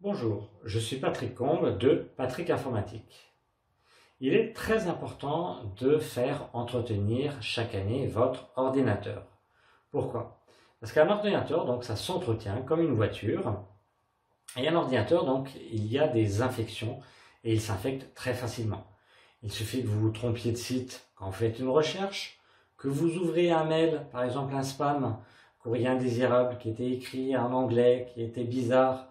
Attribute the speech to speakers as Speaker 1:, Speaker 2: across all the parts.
Speaker 1: Bonjour, je suis Patrick Combe de Patrick Informatique. Il est très important de faire entretenir chaque année votre ordinateur. Pourquoi? Parce qu'un ordinateur, donc, ça s'entretient comme une voiture. Et un ordinateur, donc, il y a des infections et il s'infecte très facilement. Il suffit que vous vous trompiez de site quand vous faites une recherche, que vous ouvrez un mail, par exemple un spam, courrier indésirable qui était écrit en anglais, qui était bizarre,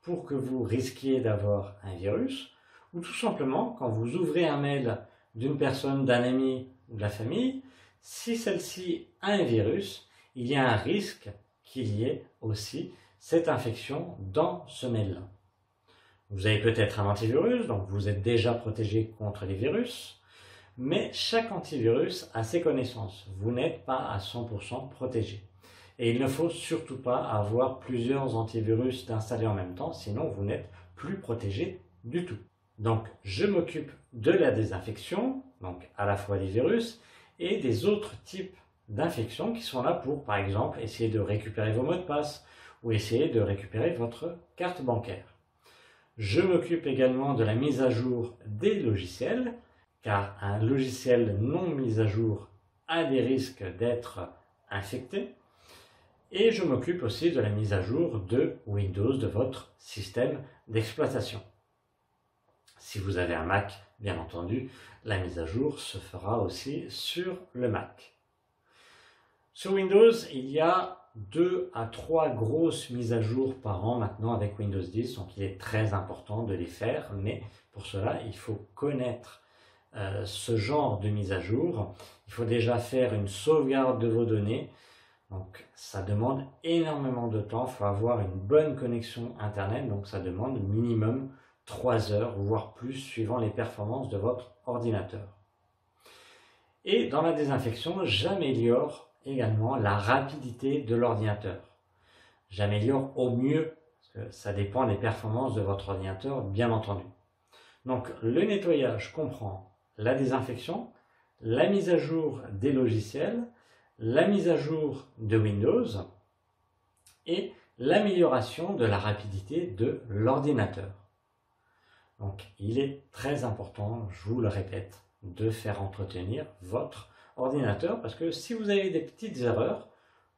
Speaker 1: pour que vous risquiez d'avoir un virus, ou tout simplement quand vous ouvrez un mail d'une personne, d'un ami ou de la famille, si celle-ci a un virus, il y a un risque qu'il y ait aussi cette infection dans ce mail-là. Vous avez peut-être un antivirus, donc vous êtes déjà protégé contre les virus, mais chaque antivirus a ses connaissances. Vous n'êtes pas à 100% protégé. Et il ne faut surtout pas avoir plusieurs antivirus installés en même temps, sinon vous n'êtes plus protégé du tout. Donc je m'occupe de la désinfection, donc à la fois des virus et des autres types d'infections qui sont là pour, par exemple, essayer de récupérer vos mots de passe ou essayer de récupérer votre carte bancaire. Je m'occupe également de la mise à jour des logiciels, car un logiciel non mis à jour a des risques d'être infecté. Et je m'occupe aussi de la mise à jour de Windows, de votre système d'exploitation. Si vous avez un Mac, bien entendu, la mise à jour se fera aussi sur le Mac. Sur Windows, il y a 2 à 3 grosses mises à jour par an maintenant avec Windows 10, donc il est très important de les faire, mais pour cela, il faut connaître ce genre de mise à jour. Il faut déjà faire une sauvegarde de vos données. Donc ça demande énormément de temps, il faut avoir une bonne connexion internet, donc ça demande minimum 3 heures, voire plus, suivant les performances de votre ordinateur. Et dans la désinfection, j'améliore également la rapidité de l'ordinateur. J'améliore au mieux, parce que ça dépend des performances de votre ordinateur, bien entendu. Donc le nettoyage comprend la désinfection, la mise à jour des logiciels, la mise à jour de Windows et l'amélioration de la rapidité de l'ordinateur. Donc il est très important, je vous le répète, de faire entretenir votre ordinateur parce que si vous avez des petites erreurs,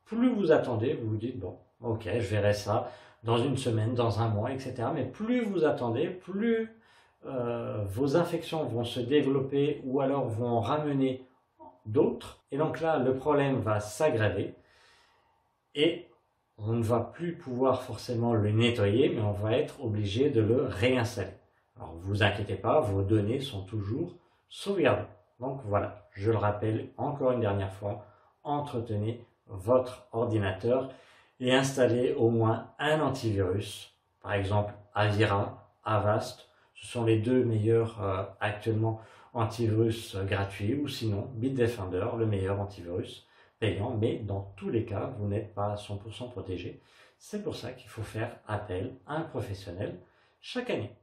Speaker 1: plus vous attendez, vous vous dites bon, ok, je verrai ça dans une semaine, dans un mois, etc. Mais plus vous attendez, plus vos infections vont se développer ou alors vont en ramener d'autres. Et donc là, le problème va s'aggraver et on ne va plus pouvoir forcément le nettoyer, mais on va être obligé de le réinstaller. Alors, vous inquiétez pas, vos données sont toujours sauvegardées. Donc voilà, je le rappelle encore une dernière fois, entretenez votre ordinateur et installez au moins un antivirus, par exemple Avira, Avast. Ce sont les 2 meilleurs actuellement antivirus gratuits, ou sinon Bitdefender, le meilleur antivirus payant, mais dans tous les cas, vous n'êtes pas à 100% protégé. C'est pour ça qu'il faut faire appel à un professionnel chaque année.